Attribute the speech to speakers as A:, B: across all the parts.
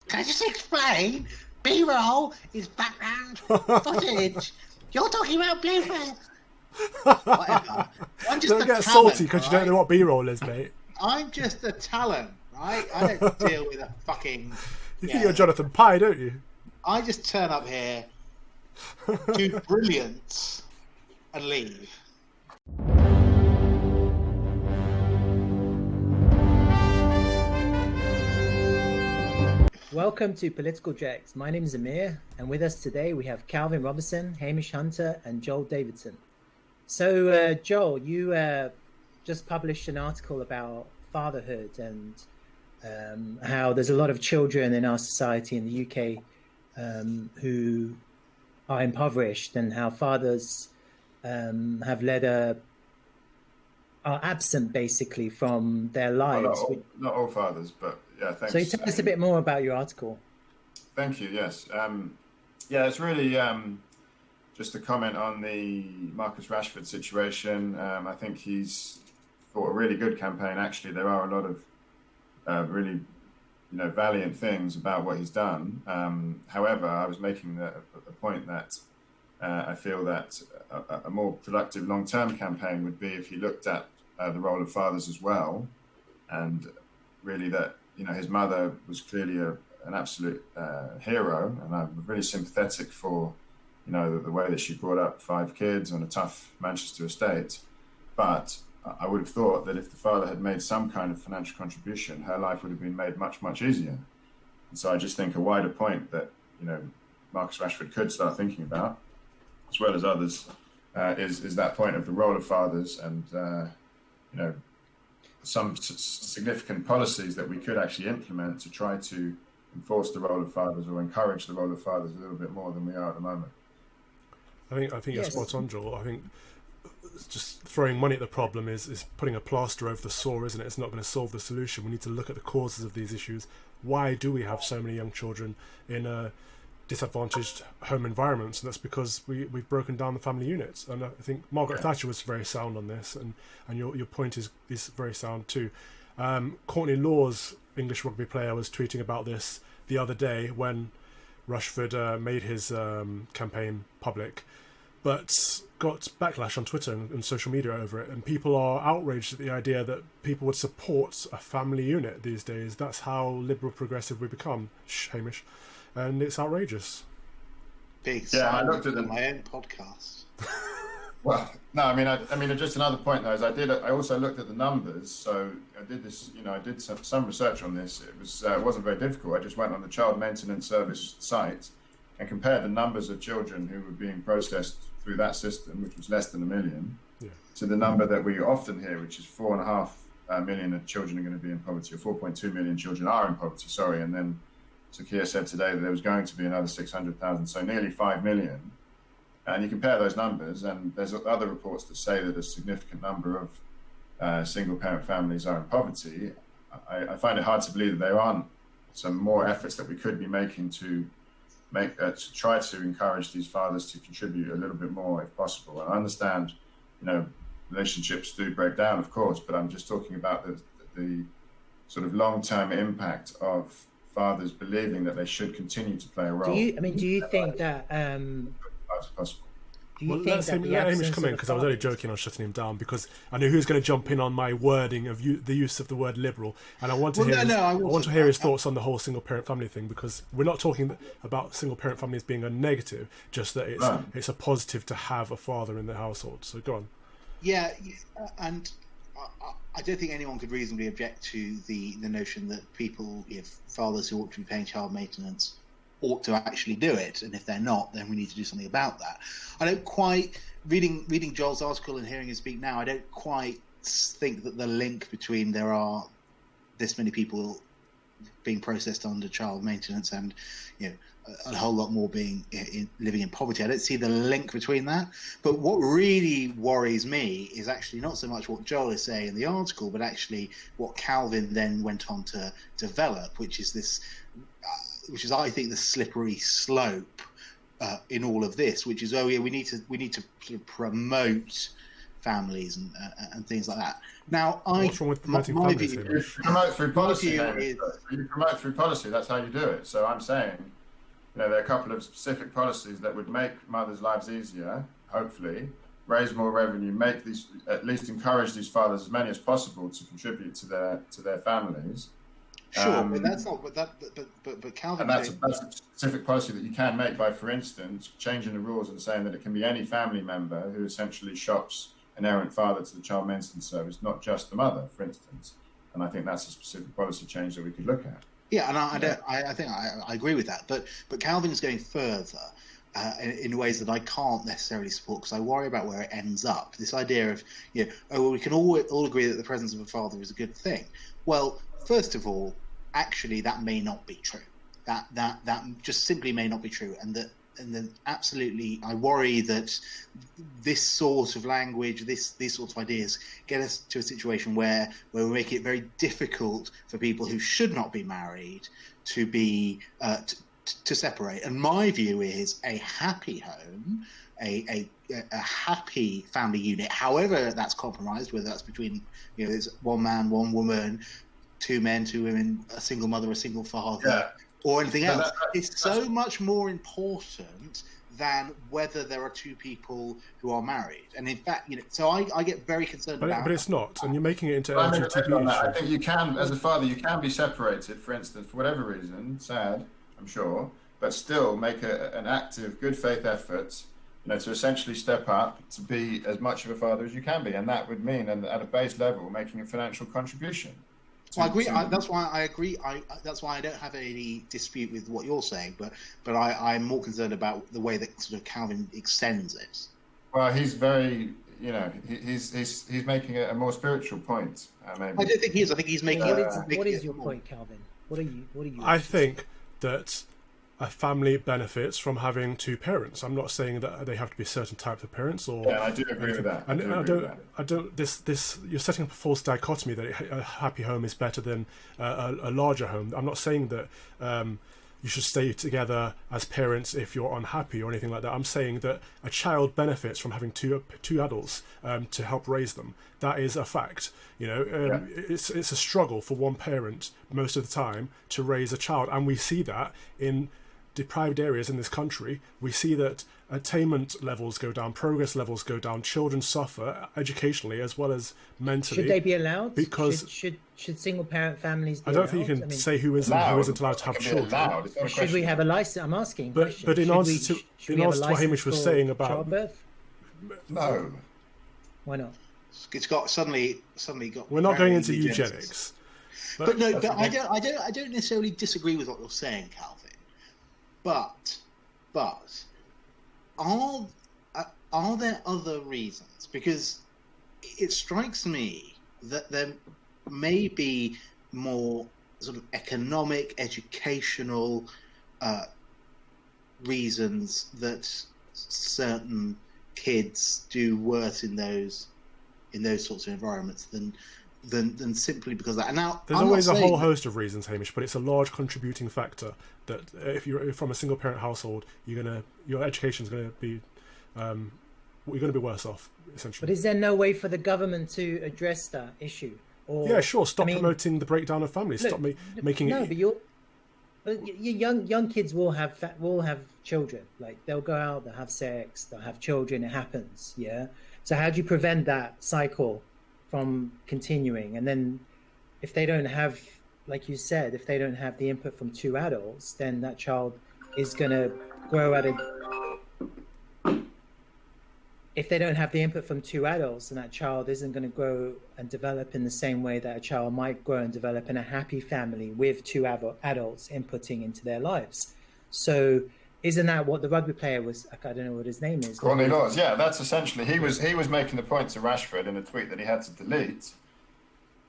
A: Can I just explain? B-roll is background footage. You're talking about Blueface. Whatever. I'm just
B: Don't get
A: talent,
B: salty because
A: right?
B: you don't know what B-roll is, mate.
A: I'm just a talent, right? I don't deal with a fucking...
B: You think you're Jonathan Pye, don't you?
A: I just turn up here, do brilliance, and leave.
C: Welcome to Political Dregs. My name is Amir, and with us today we have Calvin Robinson, Hamish Hunter, and Joel Davidson. So, Joel, you just published an article about fatherhood and how there's a lot of children in our society in the UK who are impoverished, and how fathers have are absent basically from their lives.
D: Well, not all fathers, but yeah, thanks.
C: So you tell us a bit more about your article.
D: Thank you, yes. It's really just to comment on the Marcus Rashford situation. I think he's fought a really good campaign. Actually, there are a lot of really valiant things about what he's done. However, I was making the point that I feel that a more productive long-term campaign would be if he looked at the role of fathers as well, and really that his mother was clearly an absolute hero, and I'm really sympathetic for the way that she brought up 5 kids on a tough Manchester estate. But I would have thought that if the father had made some kind of financial contribution, her life would have been made much, much easier. And so I just think a wider point that Marcus Rashford could start thinking about, as well as others, is that point of the role of fathers, and some significant policies that we could actually implement to try to enforce the role of fathers or encourage the role of fathers a little bit more than we are at the moment.
B: I think you're spot on, Joel. I think just throwing money at the problem is putting a plaster over the sore, isn't it? It's not going to solve the solution. We need to look at the causes of these issues. Why do we have so many young children in disadvantaged home environments? And that's because we've broken down the family units. And I think Margaret Thatcher was very sound on this, and your point is very sound too. Courtney Lawes, English rugby player, was tweeting about this the other day when Rashford made his campaign public, but got backlash on Twitter and social media over it, and people are outraged at the idea that people would support a family unit these days. That's how liberal progressive we become, Hamish, and it's outrageous.
A: I looked at my own podcast.
D: Well, no, I mean, just another point though is I also looked at the numbers. So I did this, I did some research on this. It wasn't very difficult. I just went on the Child Maintenance Service site and compared the numbers of children who were being processed through that system, which was less than 1 million, to the number that we often hear, which is 4.5 million of children are going to be in poverty, or 4.2 million children are in poverty. Sorry, and then Sakia said today that there was going to be another 600,000, so nearly 5 million. And you compare those numbers, and there's other reports that say that a significant number of single-parent families are in poverty. I find it hard to believe that there aren't some more efforts that we could be making to try to encourage these fathers to contribute a little bit more if possible. And I understand, relationships do break down, of course, but I'm just talking about the sort of long-term impact of fathers believing that they should continue to play a role.
C: Do you think that
D: as possible?
B: Let Hamish come in, because I was only joking on shutting him down, because I knew he was going to jump in on my wording of the use of the word liberal, and I want to hear his thoughts on the whole single parent family thing, because we're not talking about single parent families being a negative, just that it's a positive to have a father in the household. So go on.
A: Yeah, and I don't think anyone could reasonably object to the notion that people, fathers who ought to be paying child maintenance, ought to actually do it, and if they're not, then we need to do something about that. I don't quite, reading Joel's article and hearing him speak now, I don't quite think that the link between there are this many people being processed under child maintenance and a whole lot more being living in poverty. I don't see the link between that. But what really worries me is actually not so much what Joel is saying in the article, but actually what Calvin then went on to develop, which is this, I think, the slippery slope in all of this, which is we need to sort of promote families and things like that. Now,
B: what's wrong with promoting families?
D: You promote through policy. You promote through policy. That's how you do it. So I'm saying, there are a couple of specific policies that would make mothers' lives easier. Hopefully, raise more revenue, at least encourage these fathers as many as possible to contribute to their families.
A: Sure, but that's not. But Calvin.
D: And that's a specific policy that you can make by, for instance, changing the rules and saying that it can be any family member who essentially shops an errant father to the child maintenance service, not just the mother, for instance. And I think that's a specific policy change that we could look at.
A: Yeah, and I think I agree with that. But Calvin is going further in ways that I can't necessarily support, because I worry about where it ends up. This idea of, we can all agree that the presence of a father is a good thing. Well, first of all, actually, that may not be true. That just simply may not be true, and then absolutely, I worry that this sort of language, these sorts of ideas, get us to a situation where we make it very difficult for people who should not be married to be to separate. And my view is a happy home, a happy family unit, however that's compromised, whether that's between there's one man, one woman, two men, two women, a single mother, a single father, or anything else. It's so much more important than whether there are two people who are married. And in fact, so I get very concerned about.
B: But it's not, and you're making it into
D: LGBT issue. I think you can, as a father, you can be separated, for instance, for whatever reason, sad, I'm sure, but still make an active, good faith effort, to essentially step up to be as much of a father as you can be, and that would mean, at a base level, making a financial contribution.
A: I agree. That's why I agree. That's why I don't have any dispute with what you're saying, but I'm more concerned about the way that sort of Calvin extends it.
D: Well, he's very, he's making a more spiritual point. Maybe.
A: I don't think he is. I think he's making.
C: What is your point, Calvin? What are you?
B: I think that a family benefits from having two parents. I'm not saying that they have to be certain types of parents, or
D: I do agree with that.
B: I don't. This you're setting up a false dichotomy that a happy home is better than a larger home. I'm not saying that you should stay together as parents if you're unhappy or anything like that. I'm saying that a child benefits from having two adults to help raise them. That is a fact. It's a struggle for one parent most of the time to raise a child, and we see that in deprived areas in this country. We see that attainment levels go down, progress levels go down, children suffer educationally as well as mentally.
C: Should they be allowed?
B: Because
C: should single parent families be
B: I don't
C: allowed?
B: think you can say who isn't allowed to have children.
C: Should we have a license? I'm asking.
B: But in answer to what Hamish was saying about
C: childbirth,
D: no.
C: Why not?
A: It's got suddenly got.
B: We're not going into eugenics.
A: But I don't necessarily disagree with what you're saying, Calvin. But are there other reasons? Because it strikes me that there may be more sort of economic, educational reasons that certain kids do worse in those sorts of environments than simply because of that. And now
B: there's always a whole host of reasons, Hamish, but it's a large contributing factor that if you're from a single parent household, your education is going to be you're going to be worse off, essentially.
C: But is there no way for the government to address that issue? Or,
B: yeah, sure. Stop promoting the breakdown of families. Stop making it.
C: No, but young kids will have children. Like they'll go out, they'll have sex, they'll have children. It happens. Yeah. So how do you prevent that cycle from continuing? And then if they don't have, like you said, if they don't have the input from two adults, then that child is going to grow if they don't have the input from two adults, then that child isn't going to grow and develop in the same way that a child might grow and develop in a happy family with two adults inputting into their lives. So isn't that what the rugby player was? I don't know what his name is.
D: Courtney Laws, yeah, that's essentially he was making the point to Rashford in a tweet that he had to delete.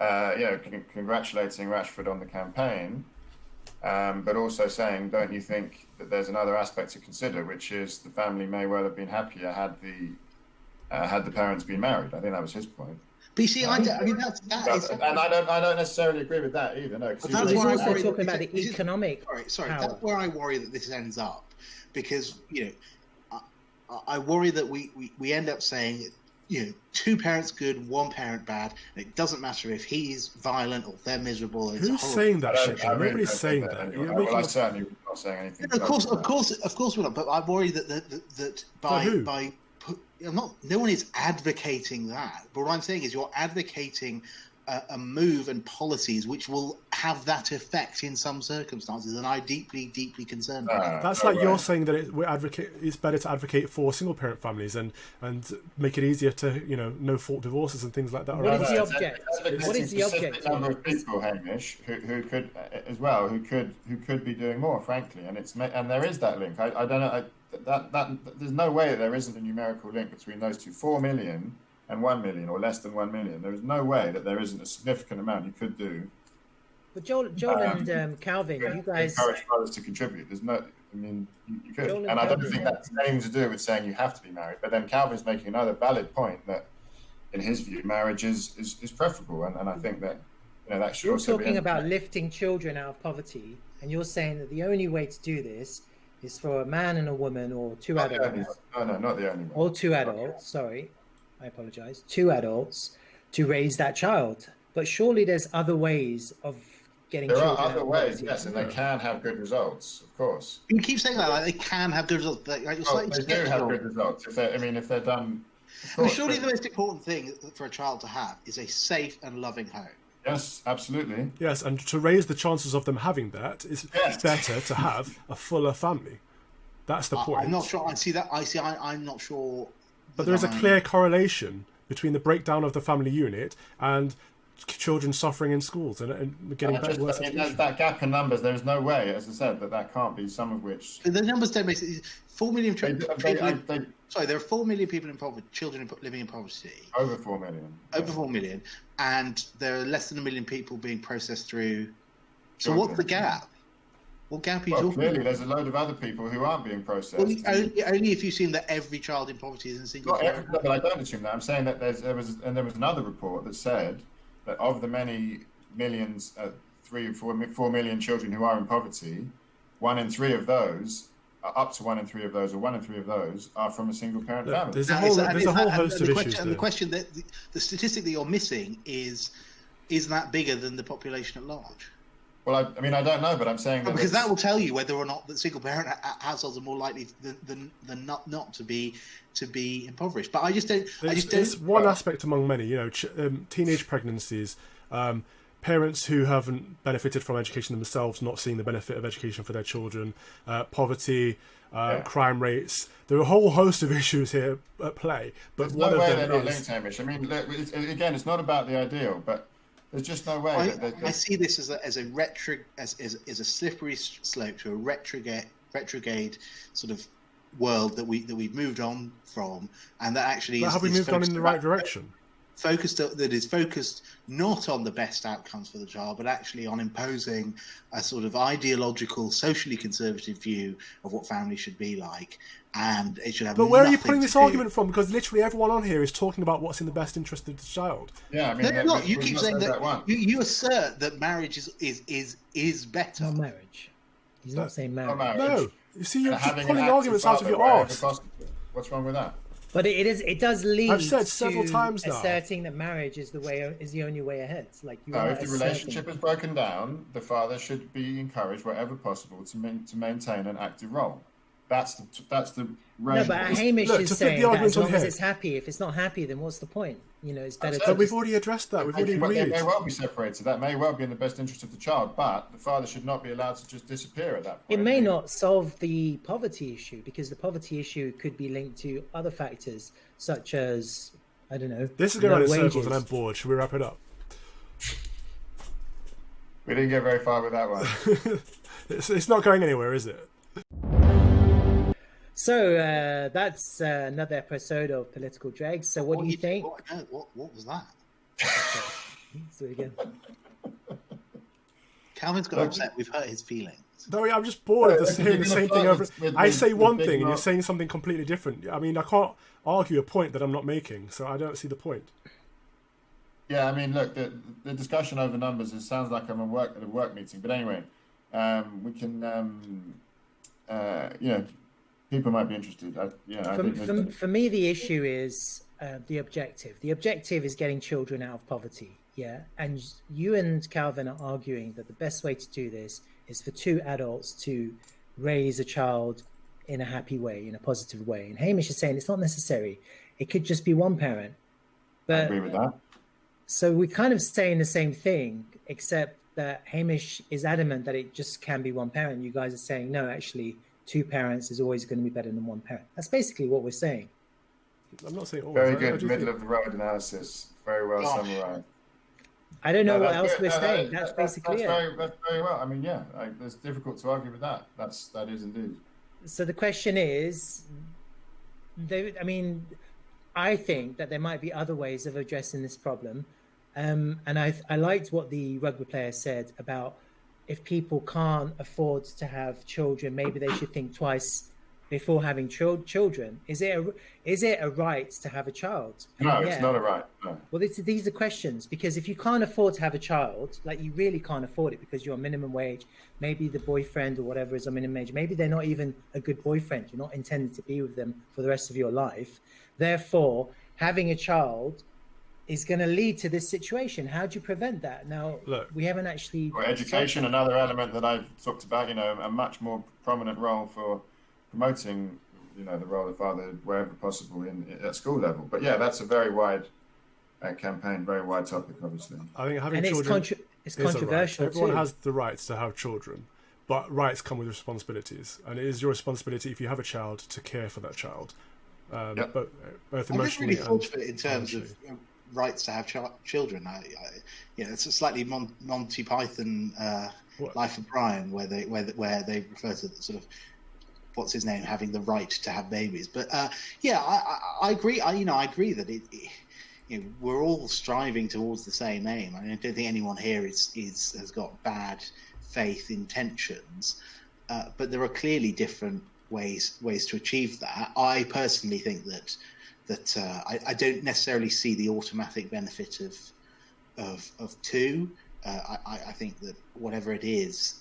D: Congratulating Rashford on the campaign, but also saying, don't you think that there's another aspect to consider, which is the family may well have been happier had the parents been married. I think that was his point.
A: But you see, I
D: don't necessarily agree with that either. No,
C: but that's why I'm talking about the economic.
A: Sorry,
C: power.
A: That's where I worry that this ends up, because I worry that we end up saying two parents good, one parent bad, and it doesn't matter if he's violent or they're miserable. It's
B: Who's saying that shit? Nobody's saying that.
D: Anyway. Well, I certainly was not saying anything.
A: No, of course we're not. But I worry that by no one is advocating that. But what I'm saying is you're advocating a move and policies which will have that effect in some circumstances, and I'm deeply, deeply concerned about that.
B: That's like you're saying that it's better to advocate for single-parent families and make it easier to no fault divorces and things like that.
C: What is the object? What is the object?
D: Number of people, Hamish, who could as well, who could be doing more, frankly, and there is that link. I don't know that there's no way that there isn't a numerical link between those two, 4 million. And 1 million, or less than 1 million. There is no way that there isn't a significant amount you could do.
C: But Joel and Calvin, you guys
D: encourage fathers to contribute. There's no, you could, and I don't think that's anything to do with saying you have to be married. But then Calvin's making another valid point that, in his view, marriage is preferable, and I think that that should.
C: You're
D: also
C: talking about lifting children out of poverty, and you're saying that the only way to do this is for a man and a woman, or two adults.
D: No, not the only way.
C: Or two adults. Sorry. I apologize, 2 adults to raise that child. But surely there's other ways of getting children.
D: There are other ways, yes, and they can have good results, of course.
A: You keep saying that, like they can have good results. They
D: do have good results if they're done.
A: But surely the most important thing for a child to have is a safe and loving home.
D: Yes, absolutely.
B: Yes, and to raise the chances of them having that, it's better to have a fuller family. That's the point.
A: I'm not sure. I'm not sure.
B: But there is a clear correlation between the breakdown of the family unit and children suffering in schools and getting worse.
A: There's
D: that gap in numbers. There is no way, as I said, that can't be some of which.
A: The numbers don't make it. 4 million children. There are 4 million people in poverty, children living in poverty.
D: Over 4 million.
A: Over 4 million, and there are less than 1 million people being processed through. So what's the gap? What gap are you talking
D: clearly,
A: about?
D: there's a load of other people who aren't being processed.
A: Only if you assume that every child in poverty is in single parent.
D: But I don't assume that. I'm saying that there was another report that said that of the many millions, 3 or 4 million children who are in poverty, 1 in 3 of those, up to 1 in 3 of those, or 1 in 3 of those, are from a single parent family.
B: There's a whole host of issues there.
A: And the question that the statistic that you're missing is that bigger than the population at large?
D: Well, I mean, I don't know, but I'm saying that
A: because that will tell you whether or not the single-parent households are more likely than not to be impoverished. But I just don't.
B: It's one aspect among many. Teenage pregnancies, parents who haven't benefited from education themselves, not seeing the benefit of education for their children, poverty, crime rates. There are a whole host of issues here at play. But
D: there's
B: one
D: no
B: of
D: way
B: them
D: they're not linked, Hamish. I mean, again, it's not about the ideal, but. There's just no way.
A: I see this as a slippery slope to a retrograde sort of world that we've moved on from, and that actually
B: have we moved on in the right direction?
A: That is focused not on the best outcomes for the child, but actually on imposing a sort of ideological, socially conservative view of what family should be like, and it should have.
B: But where are you putting this argument from? Because literally everyone on here is talking about what's in the best interest of the child.
D: Yeah, I mean,
A: no, you keep saying that. You assert that marriage is better.
C: Not marriage. He's not saying marriage.
B: No, you see, you're just pulling arguments out of your arse.
D: What's wrong with that?
C: But it does lead.
B: I've said several times now,
C: asserting that marriage is the only way ahead. Like
D: if the relationship is broken down, the father should be encouraged wherever possible to maintain an active role. That's the
C: No, but Hamish is saying that as long as it's happy. If it's not happy, then what's the point? It's better.
B: But we've already addressed that. We've already agreed.
D: They may well be separated. That may well be in the best interest of the child, but the father should not be allowed to just disappear at that point.
C: It may not solve the poverty issue, because the poverty issue could be linked to other factors, such as, I don't know.
B: This is going around in circles, and I'm bored. Should we wrap it up?
D: We didn't get very far with that one.
B: It's not going anywhere, is it?
C: So that's another episode of Political Dregs. So what do you think?
A: What was that?
C: So again,
A: Calvin's got upset. We've hurt his feelings.
B: No, I'm just bored of hearing the same thing over. I say one thing and you're saying something completely different. I mean, I can't argue a point that I'm not making, so I don't see the point.
D: Yeah, I mean, look, the discussion over numbers, it sounds like I'm at a work meeting. But anyway, we can, people might be interested.
C: For me, the issue is the objective. The objective is getting children out of poverty. Yeah, and you and Calvin are arguing that the best way to do this is for two adults to raise a child in a happy way, in a positive way. And Hamish is saying it's not necessary. It could just be one parent. But
D: I agree with that.
C: so we're kind of saying the same thing, except that Hamish is adamant that it just can be one parent. You guys are saying, no, actually, two parents is always going to be better than one parent. That's basically what we're saying.
B: I'm not saying always.
D: Very
B: I
D: good
B: do
D: middle
B: think-
D: of the road analysis. Very well summarised.
C: I don't know
D: No,
C: what
D: that's
C: else
D: good.
C: we're
D: No,
C: saying. That's basically it.
D: That's very well. I mean, yeah, it's difficult to argue with that. That is indeed.
C: So the question is, I think that there might be other ways of addressing this problem. And I liked what the rugby player said about if people can't afford to have children, maybe they should think twice before having children. Is it a right to have a child?
D: No, it's not a right. No.
C: Well, these are questions, because if you can't afford to have a child, like you really can't afford it because you're on minimum wage, maybe the boyfriend or whatever is on minimum wage, maybe they're not even a good boyfriend, you're not intended to be with them for the rest of your life. Therefore, having a child is going to lead to this situation. How do you prevent that? Now,
B: Look,
C: we haven't actually...
D: Well, education, another element that I've talked about, a much more prominent role for promoting, the role of father wherever possible at school level. But yeah, that's a very wide campaign, very wide topic, obviously.
B: I think having
C: And
B: children
C: it's
B: is a right.
C: controversial
B: Everyone
C: too.
B: has the rights to have children, but rights come with responsibilities, and it is your responsibility if you have a child to care for that child,
D: Yep.
B: both
A: I never
B: emotionally
A: really thought
B: and
A: of it in terms of rights to have children. It's a slightly Monty Python
B: What?
A: Life of Brian, where they refer to the sort of what's his name having the right to have babies. But I agree. I agree that we're all striving towards the same aim. I don't think anyone here has got bad faith intentions, but there are clearly different ways to achieve that. I personally think that I don't necessarily see the automatic benefit of two. I think that whatever it is,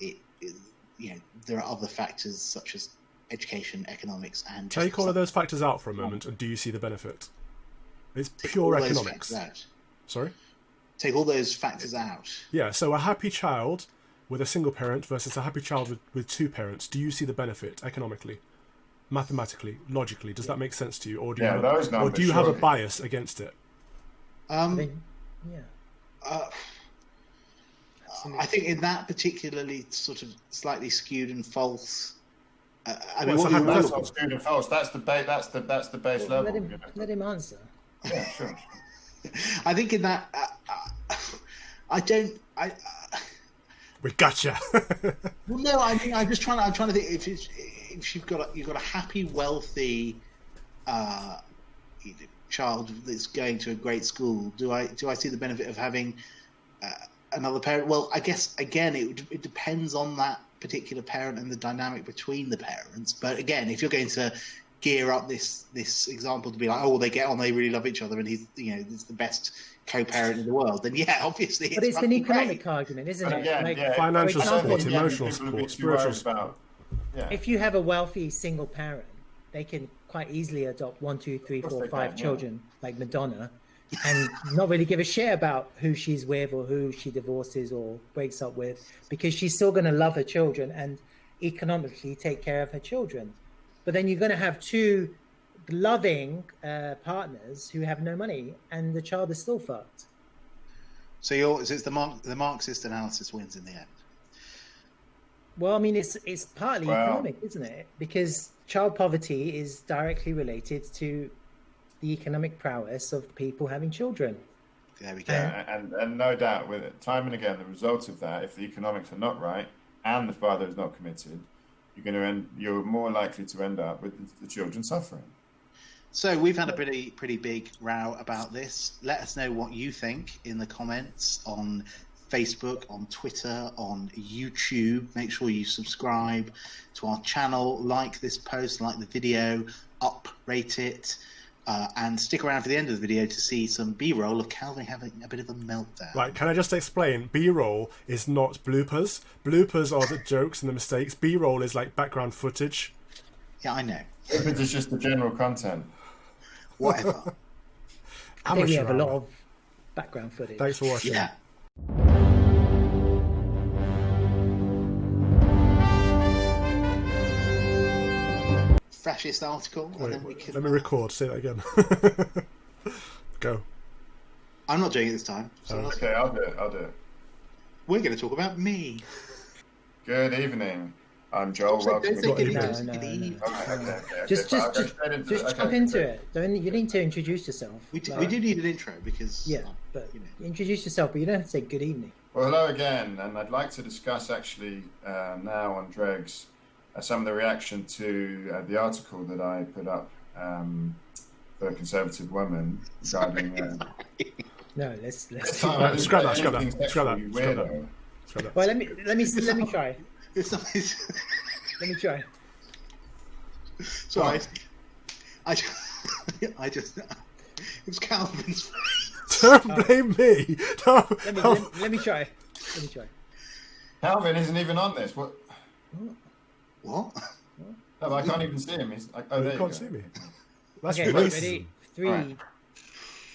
A: there are other factors such as education, economics, and
B: take all of those factors out for a moment, and do you see the benefit? It's pure economics. Sorry?
A: Take all those factors out.
B: Yeah, so a happy child with a single parent versus a happy child with two parents, do you see the benefit economically, mathematically, logically? Does that make sense to you? Or do you, have a bias against it?
C: Yeah.
A: I think in that particularly sort of slightly skewed and false.
B: That's
D: not skewed and false. That's the base. That's the base level.
C: Let him answer.
D: Yeah, sure.
A: I think in that, I don't.
B: We gotcha.
A: Well, no, I mean, I'm trying to think if you've got a happy, wealthy child that's going to a great school. Do I see the benefit of having another parent? Well, I guess again, it depends on that particular parent and the dynamic between the parents. But again, if you're going to gear up this example to be like, oh, well, they get on, they really love each other, and he's it's the best co-parent in the world, then yeah, obviously.
C: But it's an economic argument, isn't it?
D: Again,
B: financial support,
C: example,
B: emotional support, spiritual support.
C: If you have a wealthy single parent, they can quite easily adopt 1, 2, 3, 4, 5 children, like Madonna, and not really give a shit about who she's with or who she divorces or breaks up with, because she's still going to love her children and economically take care of her children. But then you're going to have two loving partners who have no money, and the child is still fucked.
A: So it's the Marxist analysis wins in the end.
C: Well, I mean, it's partly economic, isn't it? Because child poverty is directly related to the economic prowess of people having children.
A: There we go.
D: And no doubt, with it, time and again, the result of that, if the economics are not right and the father is not committed, you're more likely to end up with the children suffering.
A: So we've had a pretty big row about this. Let us know what you think in the comments on Facebook, on Twitter, on YouTube. Make sure you subscribe to our channel, like this post, like the video, rate it, and stick around for the end of the video to see some B-roll of Calvin having a bit of a meltdown.
B: Right, can I just explain? B-roll is not bloopers. Bloopers are the jokes and the mistakes. B-roll is like background footage.
A: Yeah, I know.
D: Bloopers is just the general content.
A: Whatever.
C: I think we have a lot
B: hour.
C: of background footage.
B: Thanks for watching.
A: Yeah. Freshest article, and
B: Wait,
A: then we can.
B: let me record. Say that again. Go.
A: I'm not doing it this time. So
D: Okay, I'll do it.
A: we're going to talk about me.
D: Good evening. I'm Joel.
A: Don't
D: Welcome.
A: say
B: Got
A: good
B: email.
A: evening,
C: No,
A: good
C: no,
A: evening.
D: Okay.
C: Just
D: I'll go straight into it.
C: jump into it. You need to introduce yourself.
A: We do need an intro because
C: Yeah, but
A: you know.
C: introduce yourself, but you don't have to say good evening.
D: Well, hello again, and I'd like to discuss actually now on Dregs some of the reaction to the article that I put up for a conservative woman regarding.
C: No, let's.
B: Scrap that.
C: Well, let me try.
A: It's not,
C: Let me try.
A: sorry, I just it was Calvin's.
B: Don't blame me.
C: Let me try.
D: Calvin isn't even on this. What?
A: What?
D: No, I can't even see him. He's like, oh, there
B: You
D: you
B: can't
D: go.
B: see me. That's
C: Okay,
B: racism.
C: ready? 3,
D: Right.